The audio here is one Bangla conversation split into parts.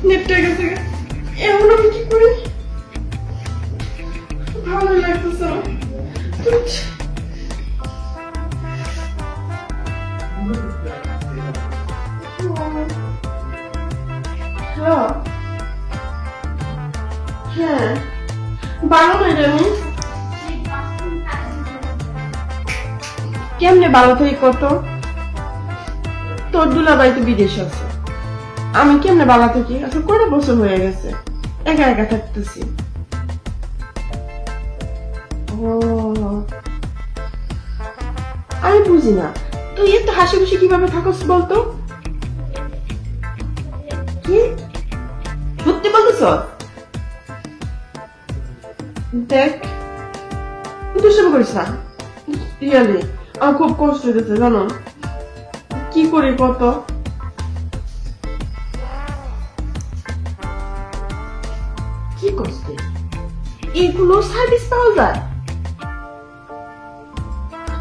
নেটটা গেছে। এখন আমি কি করি? ভালো লাগতেছে না। হ্যাঁ ভালো নাই রে। আমি কেমনে ভালো থেকে কত? তোর দুলাভাই তো বিদেশে আছে, আমি কেমনে ভালো থাকি? আসলে কয়টা বছর হয়ে গেছে একা একা থাকতেছি। আমি বুঝি না তুই এত হাসি খুশি কিভাবে থাকস বলতো? কি সত্যি বলতেছ? দেখ দুষ্টামি করিস না, রিয়ালি আমার খুব কষ্ট হইতেছে জানো। কি করি কত? কি করছে? এগুলো সার্ভিস পাওয়া যায়?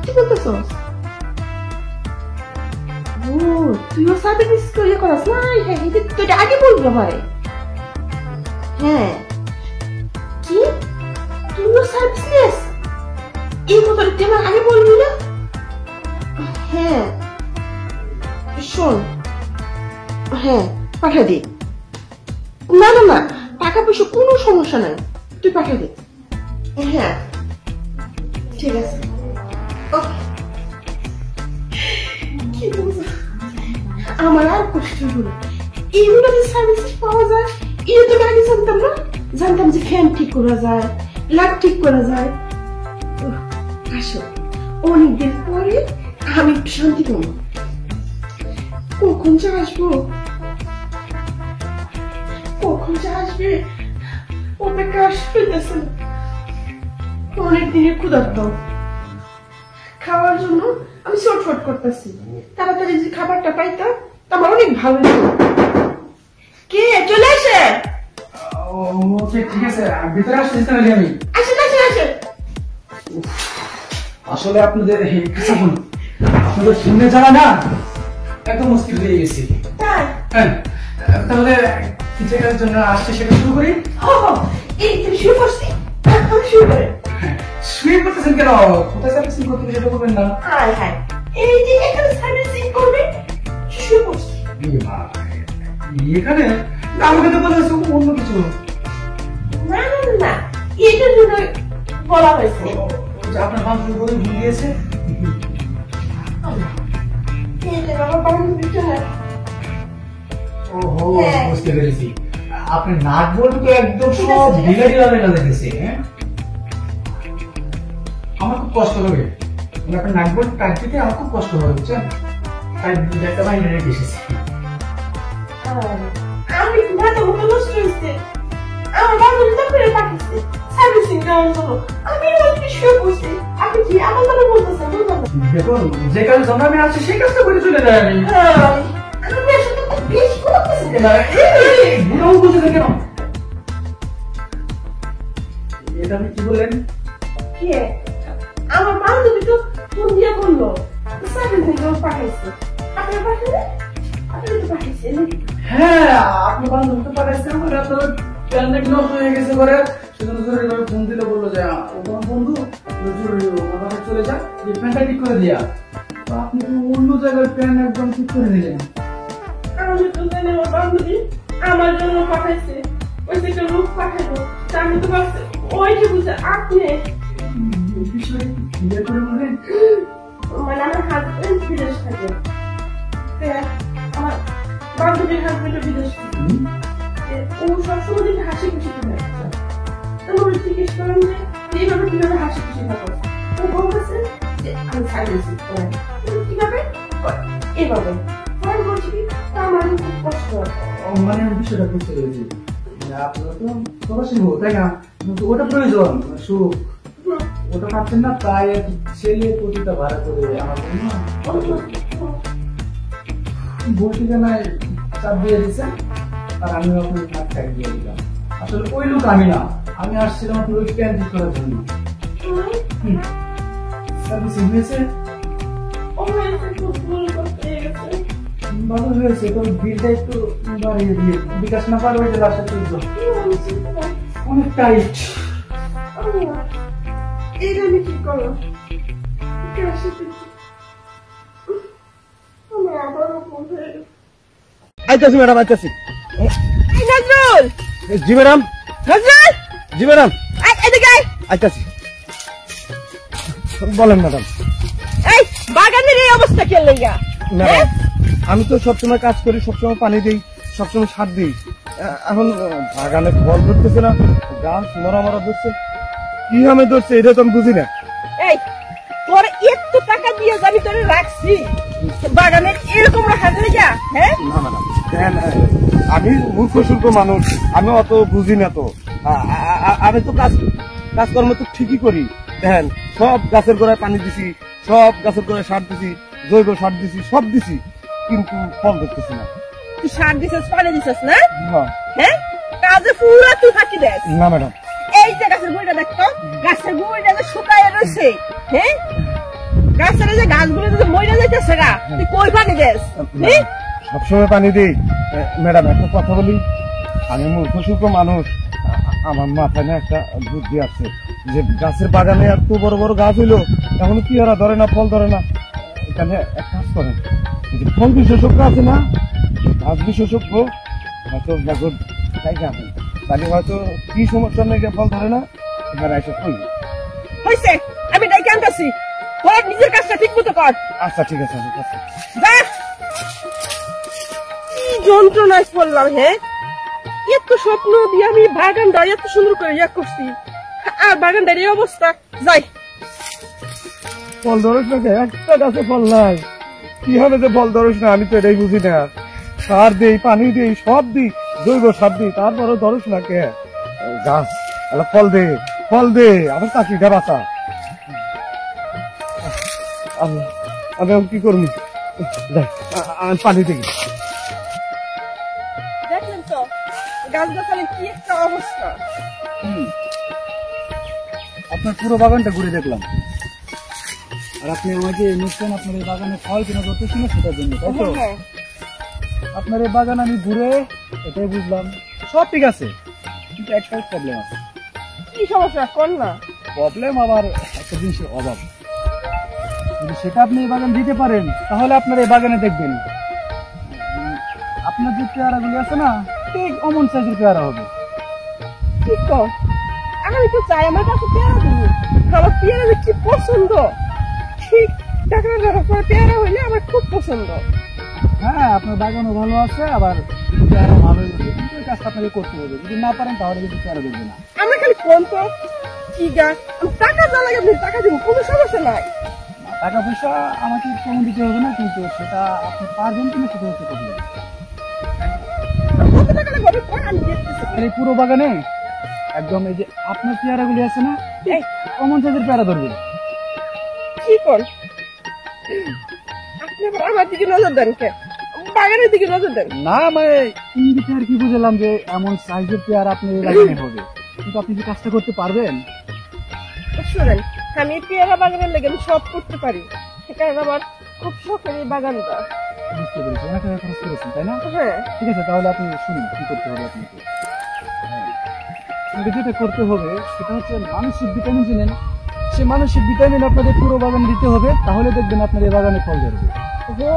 কি বলতেছ? ও তুইও সার্ভিস ইয়ে করাস না? হ্যাঁ তুই আগে বলবি ভাই। হ্যাঁ কি তুইও সার্ভিস নিস? এই কথাটা তুই আমার আগে বলবি না? হ্যাঁ শোন, হ্যাঁ পাঠা দি। না না না টাকা পয়সা কোনো সমস্যা নাই, তুই পাঠা দে। হ্যাঁ ঠিক আছে। কি বলছো? আমার আর কষ্ট হলো। এইগুলো যে সার্ভিস পাওয়া যায় এটা তো আগে জানতাম না। জানতাম যে ফ্যান ঠিক করা যায়, লাইট ঠিক করা যায়। আসো অনেকদিন পরে আমি একটু শান্তি পাবো। কখন যে আসবো, কখন যে আসবে অপেক্ষা হইতেছে না। অনেক দিনের ক্ষুধার্ত, খাওয়ার জন্য আমি ছটফট করতেছি। তাড়াতাড়ি যে খাবারটা পাইতাম তা আমার অনেক ভালো লাগতো। কে চলে আসে? ঠিক আছে ভিতরে আসতে তাহলে আমি আসেন আসেন আসেন। আসলে আপনাদের আপনাদের শুনে যারা না একদম মুশকিল হয়ে গেছি। হ্যাঁ তাহলে কিচেনের জন্য আসছে সেটা শুরু করি। এই তুমি শুরু করছি, আমি শুরু করে। শুয়ে করতেছেন কেন? কোথায় সার্ভিসিং করতে সেটা করবেন না? হ্যাঁ হ্যাঁ এই যে এখানে সার্ভিসিং করবে শুরু করছি। এখানে আমাকে তো বলা হয়েছে অন্য কিছু। না না না এটার জন্য বলা হয়েছে। আপনার বান্ধবী বলে ভুল দিয়েছে। ওহো বুঝতে পেরেছি। আপনার নাট বলতে তো একদম সব ঢিলা ঢিলা লেগে গেছে। আমার খুব কষ্ট হবে, আপনার নাট বল টাইট দিতে আমার খুব কষ্ট হবে বুঝছেন। তাই একটা বাইরে রেখে এসেছি। আমি মাথা মতো নষ্ট হয়েছে। আমার বান্ধবী তো করে পাঠিয়েছে সার্ভিসিং দেওয়ার জন্য। আমি শুয়ে বসছি, আপনি কি আমার কথা বলতেছেন? দেখুন যে কাজ জন্য আমি আসছি সেই কাজটা করে চলে যাই আমি। আমি আসলে খুব বেশি করতেছি কেন এটা আপনি কি বললেন? কে? আমার বান্ধবী তো ফোন দিয়ে বললো সার্ভিসিং দেওয়ার পাঠাইছে। আপনি পাঠালে? আপনি তো পাঠাইছেন। হ্যাঁ আপনি বান্ধবী তো পাঠাইছেন বলে আপনার প্ল্যান নাকি নষ্ট হয়ে গেছে করে সেজন্য জরুরি ভাবে ফোন দিলে বললো যে তোমার বন্ধু জরুরি ওনাকে চলে যা যে প্যানটা ঠিক করে দিয়া। তো আপনি তো অন্য জায়গায় প্যান একদম ঠিক করে দিলেন। আমি তো জানি আমার বান্ধবী আমার জন্য পাঠাইছে, ওই যে একটা লোক পাঠাইবো। আমি তো ভাবছি ওইটা বুঝে আপনি বিষয়ে ক্লিয়ার করে বলবেন। মানে আমার হাজবেন্ড বিদেশ থাকে, আমার বান্ধবীর হাজবেন্ড বিদেশ থাকে। ও সবসময় দেখে হাসি খুশি থাকে। আমি জিজ্ঞেস করলাম যে এইভাবে কিভাবে হাসি খুশি থাকো? ও বলতেছে যে আমি সার্ভিসিং করি। কিভাবে? এভাবে। আমি বলছি কি আমার খুব কষ্ট হয়। মানে বিষয়টা বুঝতে পেরেছি। আপনার তো প্রবাসী হোক তাই না, ওটা প্রয়োজন সুখ ওটা পাচ্ছেন না, তাই ছেলে প্রতিটা ভাড়া করে আমার বলতে জানায় চাপ দিয়ে দিচ্ছেন আর আমিও আপনার হাত ট্যাগ দিয়ে দিলাম। আসলে ওই লোক আমি না, আমি আসছিলাম আপনার ওই প্যান ঠিক করার জন্য। সার্ভিসিং হয়েছে? ভালো হয়েছে, তবে বিলটা একটু বাড়িয়ে দিয়ে বিকাশ না পারবে যে লাস্টে চলতো অনেক টাইট। এইটা আমি কি করো? আমি আবারও ভুল হয়ে গেছে। আইতাছি ম্যাডাম, আইতাছি। নজরুল, জি ম্যাডাম। নজরুল, জি ম্যাডাম, এদিকে আয়। আইতাছি। বলেন ম্যাডাম। এই বাগানের এই অবস্থা কে লইয়া? ম্যাডাম, আমি তো সবসময় কাজ করি, সবসময় পানি দিই, সবসময় সার দিই। এখন বাগানে ফল ধরতেছে না, গাছ মরা মরা ধরছে। কি আমি ধরছে এটা তো আমি বুঝি না। এই তোর এত টাকা দিয়ে আমি তোরে রাখছি, বাগানের এরকম রাখা যায় যা? হ্যাঁ না ম্যাডাম, দেখেন, আমি মূর্খ সূর্খ মানুষ, আমি অত বুঝি না তো। আমি তো কাজকর্ম তো ঠিকই করি। দেখেন, সব গাছের গোড়ায় পানি দিছি, সব গাছের গোড়ায় সার দিছি, জৈব সার দিছি, সব দিছি, কিন্তু ফল ধরতেছি না। তুই সার দিছিস, পানি দিছিস না? হ্যাঁ। হ্যাঁ, কাজে পুরা তুই ফাঁকি দেস। না ম্যাডাম। এই যে গাছের গুঁড়িটা দেখতো, গাছের গুঁড়িটা যে শুকায় রয়েছে, হ্যাঁ, গাছের যে গাছগুলো যে মরে যাইতেছে গা, তুই কই পানি দেস? হ্যাঁ, সবসময় পানি দিই। ম্যাডাম, একটা কথা বলি, আমি মূর্খ সূর্খ মানুষ, আমার মাথায় না একটা বুদ্ধি আছে যে গাছের বাগানে এত বড় বড় গাছ হইলো, এখনো পেয়ারা ধরে না, ফল ধরে না। এখানে এক কাজ করেন, এই যে ফল বিশেষজ্ঞ আছে না, গাছ বিশেষজ্ঞ, হয়তো তাহলে হয়তো কি সমস্যা নেই, ফল ধরে না, এখানে এসে ফল। হয়েছে, আমি ডাইকে আনতেছি, তোর নিজের কাজটা ঠিক মতো কর। আচ্ছা ঠিক আছে, ঠিক আছে। যা। কি যন্ত্রণায় পড়লাম, হ্যাঁ, এত স্বপ্ন দিয়ে আমি বাগানটা এত সুন্দর করে ইয়া করছি, আর বাগানটার এই অবস্থা। যাই, ফল ধরস না, একটা গাছে ফল নাই, কি হবে যে ফল ধরস না? আমি তো এটাই বুঝি না। সার দিই, পানি দিই, সব দিই, জৈব সার দিই, তারপরে ধরস না কে? গাছ ফল দে, ফল দে, আমার চাকরিটা বাঁচা। আমি এখন কি করবো? আমি পানি দিই। দেখলেন তো গাছ গাছালির কি একটা অবস্থা। আপনার পুরো বাগানটা ঘুরে দেখলাম, আর আপনি আমাকে নিশ্চয় আপনার এই বাগানে ফল কিনা করতেছিল সেটার জন্য, তাই তো? হ্যাঁ, আপনার এই বাগান আমি ঘুরে এটাই বুঝলাম সব ঠিক আছে, কিন্তু একটাই প্রবলেম আছে। কি সমস্যা কোন না? প্রবলেম আবার একটা জিনিসের অভাব। যদি সেটা আপনি এই বাগান দিতে পারেন, তাহলে আপনার এই বাগানে দেখবেন আপনার যে পেয়ারাগুলি আছে না, ঠিক অমন সাইজের পেয়ারা হবে। ঠিক তো, আমি তো চাই আমার কাছে পেয়ারা দিব, আমার পেয়ারা যে কি পছন্দ, ঠিক টাকা পেয়ারা হইলে আমার খুব পছন্দ। হ্যাঁ, আপনার বাগানও ভালো আছে, আবার পেয়ারা ভালো হয়েছে, কিন্তু এই কাজটা আপনাকে করতে হবে। যদি না পারেন তাহলে কিন্তু পেয়ারা দেখবে না। আমরা খালি কোন তো কি গাছ, আমি টাকা যা লাগে আপনি টাকা দিব, কোনো সমস্যা নাই। টাকা পয়সা আমাকে কম দিতে হবে না, কিন্তু সেটা আপনি পারবেন কিনা সেটা হচ্ছে প্রবলেম। কত টাকা লাগবে কোন, আমি দেখতেছি। এই পুরো বাগানে একদম এই যে আপনার পেয়ারাগুলি আছে না, এই কমন সাইজের পেয়ারা ধরবে। কি কোন, আপনি আবার আমার দিকে নজর দেন কে? বাগানের দিকে নজর দেন না, মানে ইঙ্গিতে আর কি বুঝলাম যে এমন সাইজের পেয়ারা আপনি এই বাগানে হবে, কিন্তু আপনি কি কাজটা করতে পারবেন? শুনেন, আমি পেয়ারা বাগানের লেগে আমি সব করতে পারি, কারণ আমার খুব শখের এই বাগানটা। বুঝতে পেরেছি, অনেক টাকা খরচ করেছেন তাই না? হ্যাঁ, ঠিক আছে, তাহলে আপনি শুনুন কি করতে হবে আপনাকে। হ্যাঁ, আপনাকে যেটা করতে হবে সেটা হচ্ছে মানসিক ভিটামিন চিনেন, সে মানসিক ভিটামিন আপনাদের পুরো বাগান দিতে হবে, তাহলে দেখবেন আপনার এই বাগানে ফল ধরবে। ও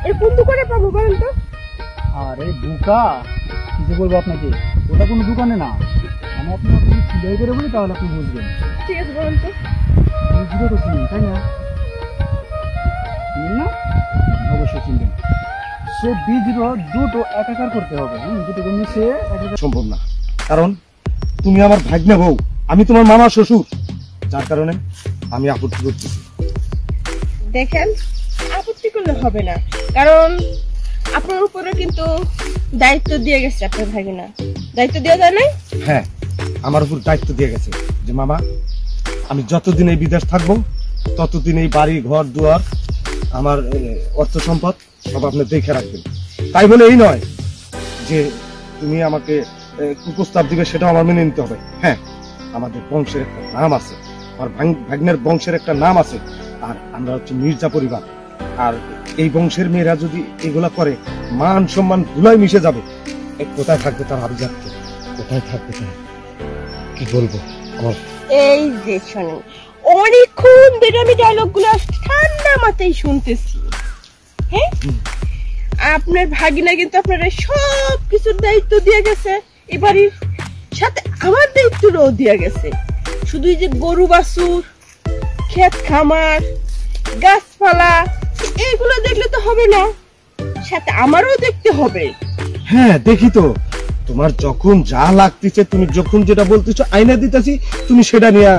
এই কোন দোকানে পাবো বলেন তো? আর এই বুকা কি যে বলবো আপনাকে, ওটা কোনো দোকানে না, আমি আপনাকে সিলাই করে বলি, তাহলে আপনি বুঝবেন। ঠিক আছে বলেন তো। আপনি জিরো তো চিনেন তাই না? চিনেন না? অবশ্যই চিনবেন। সে বীজরো দুটো একাকার করতে হবে, দুটো মিশে সম্ভব না, কারণ তুমি আমার ভাগ্নে বউ, আমি তোমার মামা শ্বশুর, যার কারণে আমি আপত্তি করতেছি। দেখেন, আপত্তি করলে হবে না, কারণ আপনার উপরে কিন্তু দায়িত্ব দিয়ে গেছে আপনার ভাগিনা, দায়িত্ব দেওয়া যায় না? হ্যাঁ, আমার উপর দায়িত্ব দিয়ে গেছে যে মামা, আমি যতদিন এই বিদেশ থাকবো ততদিন এই বাড়ি ঘর দুয়ার আমার অর্থ সম্পদ সব আপনি দেখে রাখবেন। তাই বলে এই নয় যে তুমি আমাকে কুপ্রস্তাব দিবে, সেটাও আমার মেনে নিতে হবে। হ্যাঁ, আমাদের বংশের একটা নাম আছে, আমার ভাগ্নের বংশের একটা নাম আছে, আর আমরা হচ্ছে মির্জা পরিবার, আর এই বংশের মেয়েরা যদি এগুলা করে মান সম্মান ধুলাই মিশে যাবে। কোথায় থাকবে তার আভিজাত্য, কোথায় থাকবে তার কি বলবো আমার। এই যে শোনেন, অনেকক্ষণ ধরে আমি ডায়লগ গুলো ঠান্ডা মাথায় শুনতেছি। হ্যাঁ, আপনার ভাগিনা কিন্তু আপনার সব কিছুর দায়িত্ব দিয়ে গেছে, এবারের সাথে আমার দায়িত্বটাও দিয়ে গেছে। শুধু যে গরু বাছুর, ক্ষেত খামার, গাছপালা এগুলো দেখলে তো হবে না, সাথে আমারও দেখতে হবে। হ্যাঁ দেখি তো, তোমার যখন যা লাগতেছে, তুমি যখন যেটা বলতেছো আইনা দিতেছি, তুমি সেটা নিয়ে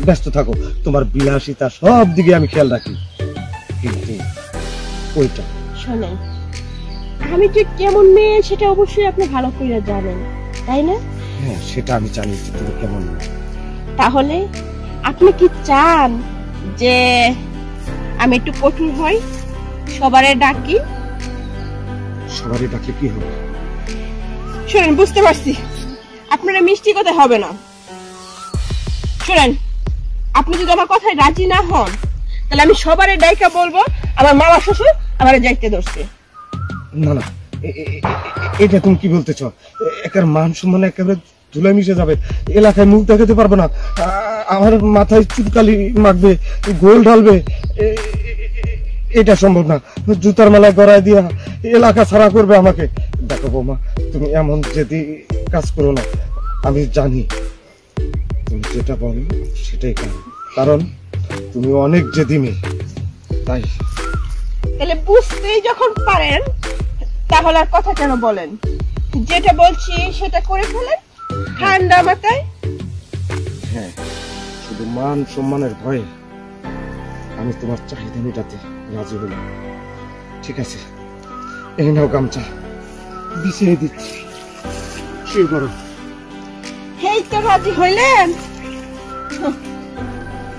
ব্যস্ত থাকো। তোমার বিলাসিতা সব দিকে আমি খেয়াল রাখি, কিন্তু ওইটা শোনেন, আমি যে কেমন মেয়ে সেটা অবশ্যই আপনি ভালো করে জানেন, তাই না? হ্যাঁ সেটা আমি জানি যে তুমি কেমন। তাহলে আপনি কি চান যে আমি একটু কঠোর হই, সবারে ডাকি? সবারই ডাকলে কি হবে? শুনেন, বুঝতে পারছি আপনারা মিষ্টি কথা হবে না। শুনেন, আপনি যদি আমার কথায় রাজি না হন, তাহলে আমি সবারে ডাইকা বলবো আমার মামা শ্বশুর আমারে যাইতে ধরছে। না না, এটা তুমি কি বলতেছ? একের মান সম্মান একেবারে ধুলাই মিশে যাবে, এলাকায় মুখ দেখাতে পারবো না, আমার মাথায় চুলকালি মাখবে, গোল ঢালবে, এটা সম্ভব না। জুতার মেলায় গড়ায় দিয়া এলাকা ছাড়া করবে আমাকে। দেখো বৌমা, তুমি এমন যদি কাজ করো না, আমি জানি তুমি যেটা বলো সেটাই করো, কারণ তুমি অনেক জেদি মেয়ে। তাই তাহলে বুঝতেই যখন পারেন, তাহলে আর কথা কেন বলেন? যেটা বলছি সেটা করে ফেলেন ঠান্ডা মাথায়। হ্যাঁ, শুধু মান সম্মানের ভয়ে আমি তোমার চাহিদা মেটাতে রাজি হলাম। ঠিক আছে, এই নাও গামছা, বিছিয়ে দিচ্ছি, শুয়ে করো। এই তো রাজি হইলেন?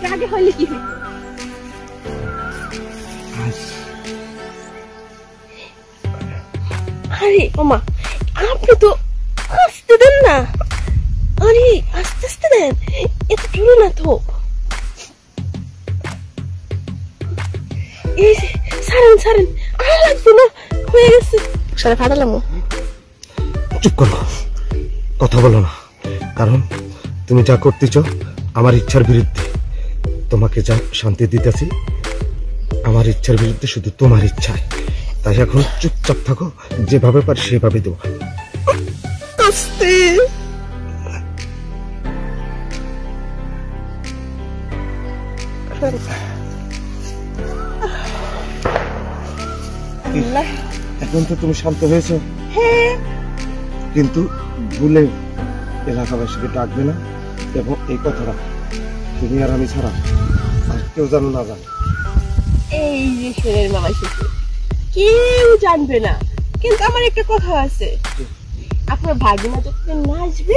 রাজি হইলে কি হইতো? আরে ওমা, আপনি তো আস্তে দেন না। আরে আস্তে আস্তে দেন, এত জোরে না তো। এই সারেন সারেন, আর লাগবে না, হয়ে গেছে। সারা ফাটালাম। চুপ করো, কথা বলো না, কারণ তুমি যা করতেছ আমার ইচ্ছার বিরুদ্ধে। তোমাকে যা শান্তি দিতেছি আমার ইচ্ছার বিরুদ্ধে, শুধু তোমার ইচ্ছায়। তাই এখন চুপচাপ থাকো, যেভাবে পারি সেভাবে দেবো। আস্তে এখন তো তুমি শান্ত হয়েছো। হ্যাঁ, কিন্তু ভুলে এলাকাবাসীকে ডাকবে না, এবং এই কথাটা তুমি আর আমি ছাড়া আর কেউ জানো না জানো। এই যে শোনেন মামা শ্বশুর, কেউ জানবে না, কিন্তু আমার একটা কথা আছে। আপনার ভাগিনা যতদিন না আসবে,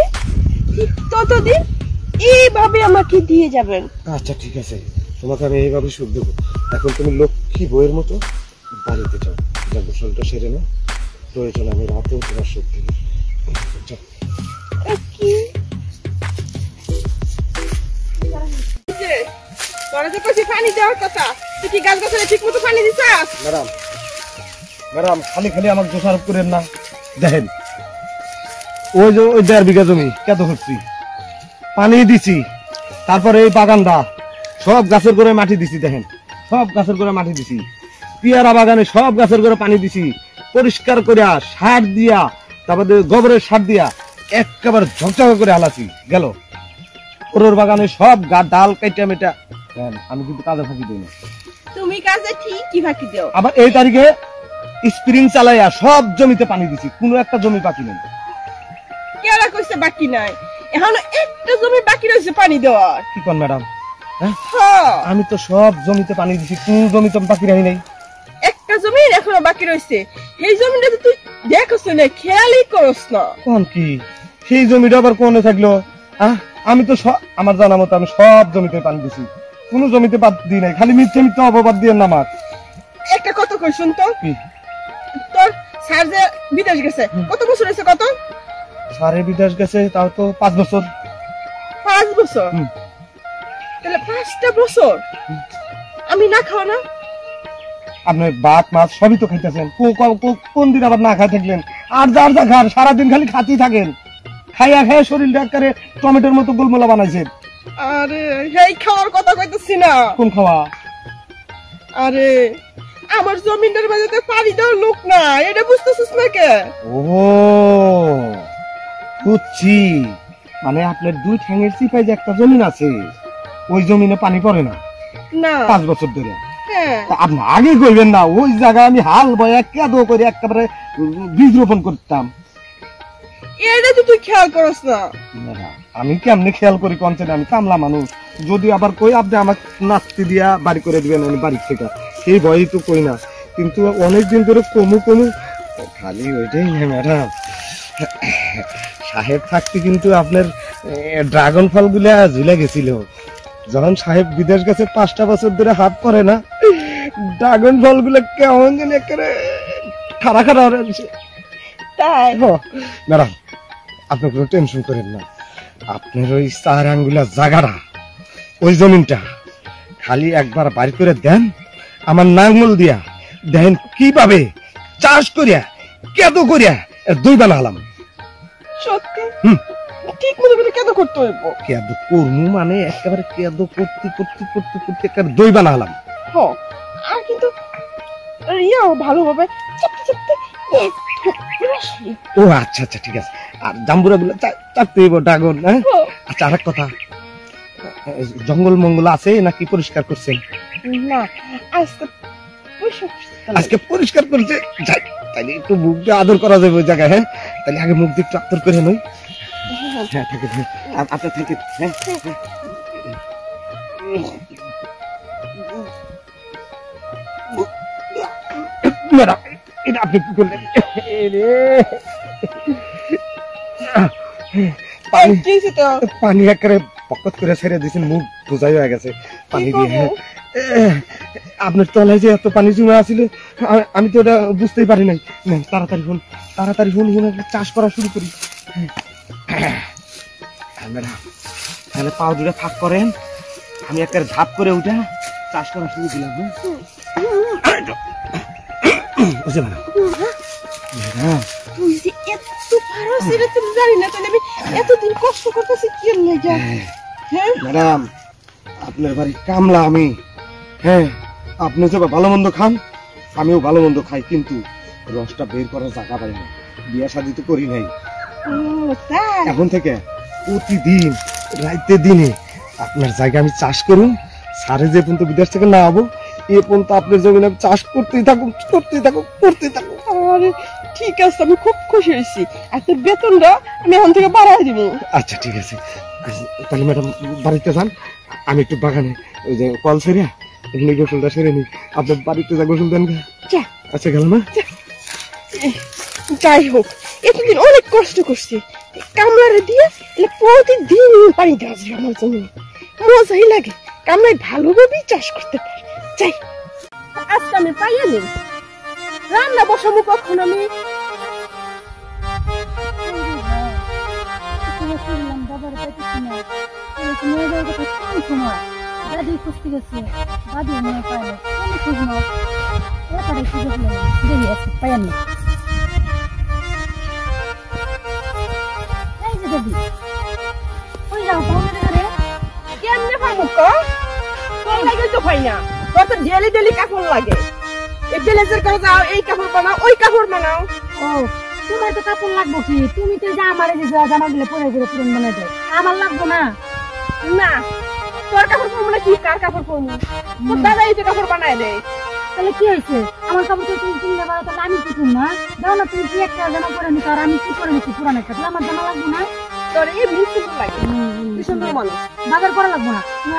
ঠিক ততদিন এইভাবে আমাকে দিয়ে যাবেন। আচ্ছা ঠিক আছে, তোমাকে আমি এইভাবে সুখ দেবো। এখন তুমি লক্ষ্মী বইয়ের মতো বাড়িতে যাও, যা গোসলটা সেরে নাও, প্রয়োজন আমি রাতেও তোমার সুখ দেবো। কি তোরা যে কইছি পানি দেওয়ার কথা, তুই কি গাছ গাছালে ঠিক মতো পানি দিছাস? ম্যাডাম, ম্যাডাম খালি খালি আমাকে দোষারোপ করেন না। দেখেন, ওই যে ওই 1.5 বিঘা জমি কত করছি, পানি দিছি, তারপরে এই বাগানটা সব গাছের গোড়ে মাটি দিছি। দেখেন, সব গাছের গোড়ে মাটি দিছি, পিয়ারা বাগানে সব গাছের গোড়ে পানি দিছি, পরিষ্কার করে সার দিয়া, তারপরে গোবরের সার দিয়া একেবারে ঝকঝকা করে হালাছি গেল। ওর বাগানে সব ডাল কাইটা মেটা, আমি কিন্তু কাজে ফাঁকি দিই না। তুমি কাজে ঠিকই ফাঁকি দাও। আবার এই তারিখে স্প্রিং চালাইয়া সব জমিতে পানি দিছি, কোনো একটা জমি বাকি নেই। কেরা কইছে বাকি নাই? এখনো একটা জমি বাকি রয়েছে পানি দেওয়ার। কি কোন ম্যাডাম? হ্যাঁ, আমি তো সব জমিতে পানি দিছি, কোন জমিতে বাকি রাখি নাই। একটা জমি এখনো বাকি রয়েছে, এই জমিটা তো তুই দেখছ না, খেয়ালই করস না। কোন কি সেই জমিটা আবার কোনে থাকলো? আমি তো আমার জানা মতো আমি সব জমিতে পানি দিছি, কোন জমিতে বাদ দিই নাই। খালি মিথ্যে মিথ্যে অপবাদ দিয়ে না মাছ। একটা কথা কই শুন তো, তোর স্যার যে বিদেশ গেছে কত বছর হয়েছে? কত? স্যারে বিদেশ গেছে তাও তো 5 বছর। 5 বছর? তাহলে 5টা বছর আমি না খাওয়া না? আপনি ভাত মাছ সবই তো খাইতেছেন, কোন দিন আবার না খাই থাকলেন? আর যার যা খান সারাদিন খালি খাতেই থাকেন, খাইয়া খাইয়া শরীরটা একেবারে টমেটোর মতো গোলমোলা বানাইছেন। আরে এই খাওয়ার কথা কইতেছি না। কোন খাওয়া? আরে আমার জমিনের মাঝে পানি দেওয়ার লোক না, এটা বুঝতেছিস না কে? ও বুঝছি, মানে আপনার 2 ঠ্যাঙের চিপাই যে একটা জমিন আছে, ওই জমিনে পানি পড়ে না না 5 বছর ধরে। হ্যাঁ আপনি আগে কইবেন না, ওই জায়গায় আমি হাল বয়া কেদো করে একেবারে বীজ রোপণ করতাম। এটা তো তুই খেয়াল করস না। আমি কেমনে খেয়াল করি কনসেন, আমি কামলা মানুষ। যদি আবার কই আপনি আমাকে নাচতে দিয়া বাড়ি করে দিবেন আমি বাড়ির থেকে, সেই ভয়ই তো কই না। কিন্তু অনেকদিন ধরে কমু খালি ওইটাই না ম্যাডাম। সাহেব থাকতে কিন্তু আপনার ড্রাগন ফল গুলা ঝুলে গেছিল। যখন সাহেব বিদেশ গেছে 5টা বছর ধরে হাত পরে না, ড্রাগন ফল গুলা কেমন যেন একেবারে খাড়া খাড়া হয়েছে। তাই ম্যাডাম আপনি কোনো টেনশন করেন না, আপনার ওই 4 আঙ্গুলা জায়গাটা, ওই জমিনটা খালি একবার বাড়ি করে দেন, আমার নাঙ্গল দিয়া দেন কিভাবে চাষ করিয়া কেদো করিয়া 2 বানালাম। সত্যি ঠিক মতো করে কেন করতে হইব? কেদো করমু মানে একেবারে কেদো করতে করতে করতে করতে একেবারে 2 বানালাম। হ আর কিন্তু ইয়াও ভালোভাবে চাপতে চাপতে ও আচ্ছা আচ্ছা ঠিক আছে। আর জাম্বুরা গুলো চাপতে হইব ড্রাগন। হ্যাঁ আচ্ছা, আরেক কথা, জঙ্গল মঙ্গল আছে নাকি পরিষ্কার করছেন? না আজকে পরিষ্কার করছে, যাই তাইলে একটু মুখ দিয়ে আদর করা যাবে ওই জায়গায়। হ্যাঁ তাহলে আগে মুখ দিয়ে একটু আদর করে নই। হ্যাঁ ঠিক আছে, আপনার থেকে হ্যাঁ ম্যাডাম এটা আপনি কি করলেন? পানি একেবারে পকত করে ছেড়ে দিয়েছেন, মুখ বোঝাই হয়ে গেছে পানি দিয়ে। আপনার তলায় যে এত পানি জমে আছিল আমি তো ওটা বুঝতেই পারি নাই। তাড়াতাড়ি হুন চাষ করা শুরু করি। তাহলে পাও দুটা ফাঁক করেন, আমি একটা ধাপ করে উঠা চাষ করা শুরু দিলাম। ম্যাডাম আপনার বাড়ি কামলা আমি, হ্যাঁ আপনি যে ভালো মন্দ খান আমিও ভালো মন্দ খাই, কিন্তু রসটা বের করার জায়গা পাই না। বিয়া শাদী তো করি নাই। এখন থেকে প্রতিদিন রাইতে দিনে আপনার জায়গা আমি চাষ করুন, সারে যে পর্যন্ত বিদেশ থেকে না হবো এ পর্যন্ত আপনার জমিনে আমি চাষ করতেই থাকুন। আরে ঠিক আছে, আমি খুব খুশি হয়েছি। আর তোর বেতনটা আমি এখন থেকে বাড়াই দিব। আচ্ছা ঠিক আছে, তাহলে ম্যাডাম বাড়িতে যান, আমি একটু বাগানে ওই যে কল সেরিয়া গোসলটা সেরে নি, আপনার বাড়িতে যা গোসল দেন। আচ্ছা গেল না? যাই হোক, এতদিন অনেক কষ্ট করছি, কামলারে দিয়ে প্রতিদিন পানি দেওয়া যায় আমার জন্য, মজাই লাগে। কামলায় ভালোভাবেই চাষ করতে পারে। যাই আজকে আমি পাইয়া নিই, রান্না বসাবো কখন আমি? কেমনে পাবো তোর লাগে তো পাই না, তোর তো ডেলি ডেলি কাপড় লাগে। এই ডেলেজের করে যাও, এই কাপড় বানাও, ওই কাপড় বানাও। ও তোমার তো কাপড় লাগবো কি? তুমি তো যা আমার জামা গুলো পরে করে পুরন বানাই দাও, আমার লাগবো না। না তোর কাপড় পরবো না, কি কার কাপড় পরবো? তোর দাদা এই তো কাপড় বানায় দেয়। তাহলে কি হয়েছে? আমার কাপড় তো তুমি কিনতে পারো, তাহলে আমি কি কিন না? দাও না, তুমি কি একটা জামা পরে নিতে আর আমি কি করে নিচ্ছি পুরান একটা, আমার জামা লাগবো না। তোর এই বেশি সুন্দর লাগে, কি সুন্দর মানুষ। বাজার করা লাগবো না, তুমি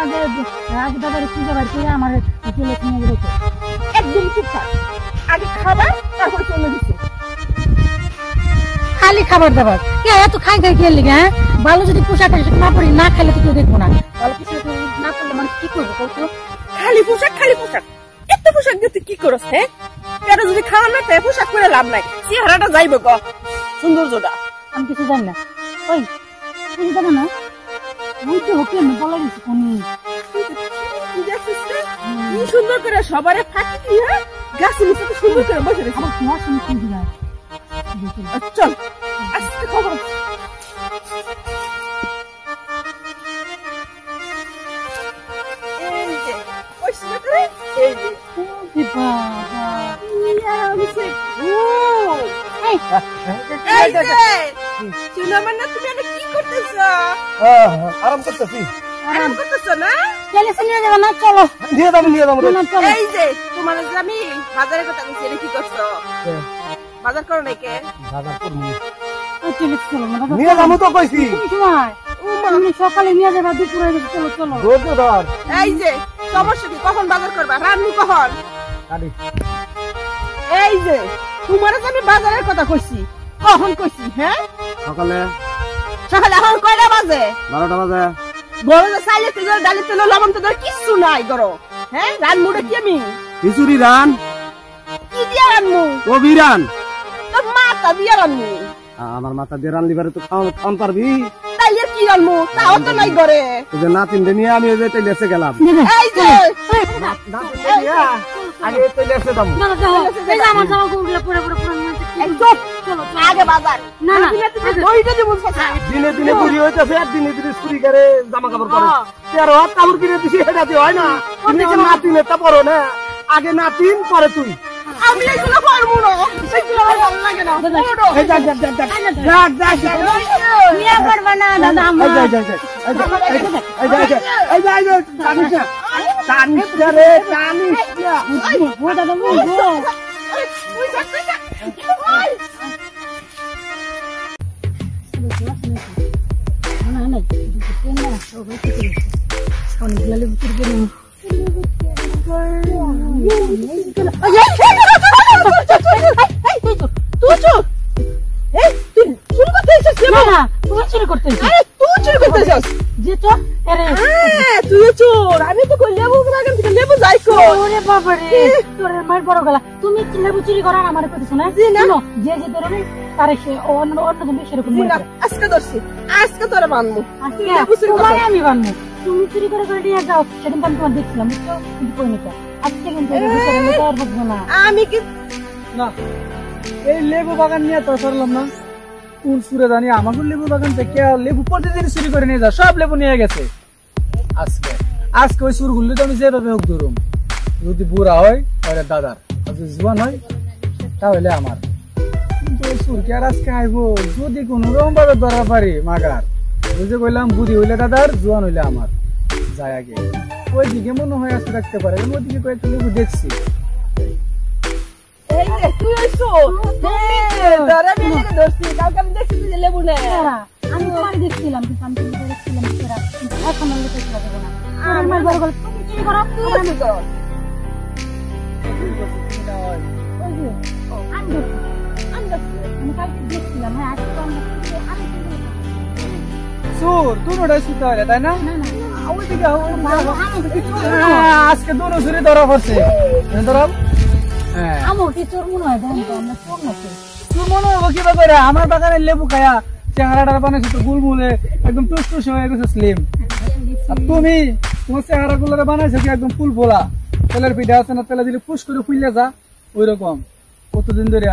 আগে বাজারে খুঁজে বার করে আমার ছেলে কিনে রেখে। একদম চুপচাপ, আগে খাবার তারপর চলে দিচ্ছে। খালি খাবার দাবার এত খাই খেয়ে লিগে। হ্যাঁ ভালো যদি পোশাক না পরি, না খাইলে তো কেউ দেখবো না। ভালো পোশাক না করলে মানুষ কি করবো? খালি পোশাক এত পোশাক দিয়ে কি করছ? হ্যাঁ এটা যদি খাওয়া না তাই পোশাক করে লাভ নাই, চেহারাটা যাইবে গ সৌন্দর্যটা। আমি কিছু জানি না। ওই তুমি জানো না বলতে হোকে আমি বলে দিচ্ছি কোন সুন্দর করে সবারে ফাঁকি দিয়ে গাছের নিচে তো সুন্দর করে বসে রয়েছে। আবার তোমার সঙ্গে কি দিলা চল আজকে খবর আছে। এই যে কইছি না তোরে, এই যে বাবা আরামসে ঘুম। এই যে সুলাইমান না, তুমি এখানে কি করতেছো? আরাম করতেছি। আরাম করতেছো না? চলে নিয়ে যাবে না, চলো নিয়ে যাবো রে। না, চলো এই যে তোমার যে আমি বাজারের কথা বলছি, এটা কি করছো? বাজার করো নাই কে? বাজার করবো। চলে চলো না নিয়ে যাবো তো কইছি। সময় তুমি সকালে নিয়ে যাবে, দুপুরে চলো চলো। ধৈর্য ধর। এই যে সমস্যা কি, কখন বাজার করবা, রান্নি কখন? আরে এই যে তোমার যে আমি বাজারের কথা কইছি, কখন কইছি? হ্যাঁ সকালে সকালে এখন কয়টা বাজে? 12টা বাজে। গরো যে চাইলে তেল ডালি তেল লবণ তো কিচ্ছু নাই গরো। হ্যাঁ রান মুড়ে কি আমি খিচুড়ি রান কি দিয়া রানমু? অভিরান। তোর মাথা দিয়া রানমু। আমার মাথা দিয়ে রান লিবারে তো খাওয়ান পারবি। তাইলে কি রানমু? তাও তো নাই ঘরে। ওই যে নাতিনটা নিয়ে আমি ওই যে টেলিয়াসে গেলাম। এই যে নাতিনটা নিয়ে আগে টেলিয়াসে যাবো। না না চলো, এই যে আমার জামা কাপড়গুলো পরে পরে পরে নিয়ে আসতে। এই চুপ, চলো আগে বাজার। না না তুমি দইটা দিব কথা। দিনে দিনে বুড়ি হইতেছে আর দিনে দিনে চুরি করে জামা কাপড় পরে। তেরো হাত কাপড় কিনে দিছি, এটা দিয়ে হয় না। তুমি যে নাতিনেরটা পরো না, আগে নাতিন পরে তুই। আমি এগুলো পারবো না, এগুলো আমার ভালো লাগে না। এই যা যা যা যা যা যা যা। নিয়ে পারবা না দাদা আমার। এই যা যা এই যা এই যা এই যা এই যা টানিস না, টানিস না রে, টানিস না। ও দাদা ও গো না না দুটো না সব কিছু অনেকগুলো লেবু তুলবে না। তুই চুপ। এই তুই চুরি করতে এসেছিস? না না তুমি চুরি করতে এসেছো। আরে তুই চুরি করতে এসেছিস? যে চোর আরে তুই চোর। আমি তো কই লেবু বাগান থেকে লেবু যাই কো। ওরে বাবা রে তোর মার বড় গলা। তুমি লেবু চুরি করার আমার কইছো না? জি না। শোনো, যে যে ধরনের তারে সে অন্য জন সেরকম মনে করে। আজকে ধরছি, আজকে তোরে বানমু। আজকে লেবু চুরি করতে তোমারে আমি বানবো। তুমি চুরি করে করে নিয়ে যাও, সেদিন তো আমি তোমার দেখছিলাম বুঝছো, কিন্তু কই নিতে আজকে কিন্তু এই ভিতরে আমি তো আর বুঝবো না। আমি কি না এই লেবু বাগান নিয়ে তো সরলাম না। কোন সুরে জানি আমাকে লেবু বাগান থেকে লেবু প্রতিদিন চুরি করে নিয়ে যা, সব লেবু নিয়ে গেছে। আজকে আজকে ওই সুর গুলো তো আমি যেভাবে হোক ধরুম, যদি বুড়া হয় তাহলে দাদার, আর যদি জোয়ান হয় তাহলে আমার। কিন্তু ওই সুর কি আর আজকে আইবো? যদি কোনো রকম ভাবে ধরা পারি মাগার, বুঝে বললাম বুড়ি হইলে দাদার, জোয়ান হইলে আমার। যাই আগে ওই দিকে মনে হয় আজকে রাখতে পারে, ওইদিকে কয়েকটা লেবু দেখছি। এই যে তুই হইছো? ধরে আমি এটাকে ধরছি, কালকে আমি দেখছি যে লেবু নেই। এরা, আমি তোমারে দেখছিলাম কিন্তু আমি তুমি দেখছিলাম সেরা এখন আমি দেখতে পাবো না। আমার মার বড় গলা তুমি চুরি করো তুই আমি তো ওই যে আমি দেখছি আমি কালকে দেখছিলাম। হ্যাঁ আজকে তো আমি সুর দুটোটাই সুতে হয় তাই না? না না ওইদিকে আমি আজকে দুটো সুরে ধরা পড়ছে। ধরো হ্যাঁ আমার কি চোর মনে হয় দেখো আমরা চোর নাকি তুই মনে হবো কিবা করে আমার বাগানের লেবু খায়া চেহারাটা বানাইছো তো গুলমুলে একদম টুস হয়ে গেছে স্লিম। আর তুমি তোমার চেহারা গুলো বানাইছো কি একদম ফুল ফোলা, তেলের পিঠা আছে না, তেলে দিলে ফুস করে ফুললে যা ওই রকম। কতদিন ধরে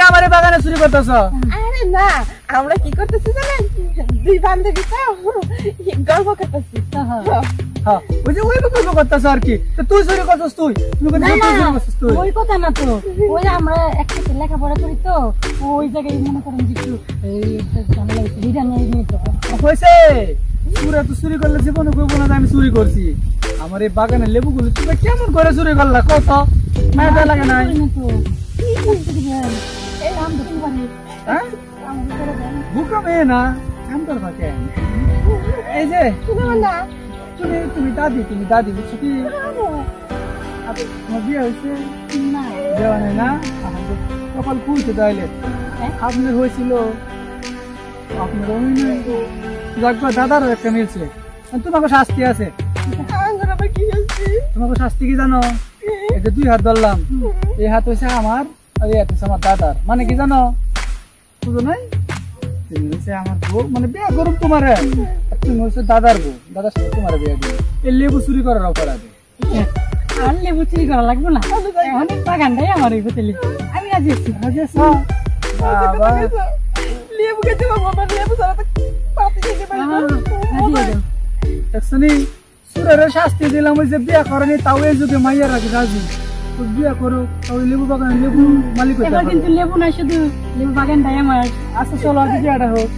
আমার এই বাগানে চুরি করতেছ? আরে না, আমরা কি করতেছি জানেন? দুই বান্ধবী তো গল্প করতেছি। হ্যাঁ ওই যে ওই গল্প করতেছ আর কি। তো তুই চুরি করছিস? তুই না না চুরি করছিস তুই? ওই কথা না তো, ওই আমরা একসাথে লেখাপড়া করি তো ওই জায়গায় মনে করেন যে একটু এই ঝামেলা হয়েছে রিটার্ন নিয়ে তো হয়েছে পুরা তো চুরি করলে জীবনে কইবো না যে আমি চুরি করছি। আমার এই বাগানের লেবুগুলো তুমি কেমন করে চুরি করলা কত? মায়া লাগে নাই? হ্যাঁ বুকা মেয়ে না কামটার ফাঁকে। এই যে তুমি দাদি বুঝছো কি? তোমার বিয়ে হয়েছে? দেওয়া নেই না? কপাল খুলছে তাইলে আপনার হয়েছিল, আপনার যাক দাদারও একটা মিলছে। তোমাকে শাস্তি আছে। তোমাকে শাস্তি কি জানো? এই যে 2 হাত ধরলাম, এই হাত হয়েছে আমার আর এই হাত হয়েছে আমার দাদার। মানে কি জানো? বুঝো নাই? তুমি হচ্ছে আমার বউ, মানে বিয়ে করুন তোমার, তুমি হচ্ছে দাদার বউ, দাদার সাথে তোমার বিয়ে দিবে। এই লেবু চুরি করার অপরাধে। আর লেবু চুরি করা লাগবে না অনেক বাগানটাই আমার ওই হোটেলে আমি রাজি আছি বাবা লেবু খেতে পারবো না লেবু ছাড়া তো পাতি খেতে পারি না দেখছনি সুরের শাস্তি দিলাম ওই যে বিয়া করেনি তাও এই যুগে মাইয়ার রাখি রাজি তো বিয়া করো তাও লেবু বাগান লেবু মালিক হইতে এবার পারো। কিন্তু লেবু না শুধু লেবু বাগানটাই আমার আচ্ছা চলো আজকে বিয়াটা হোক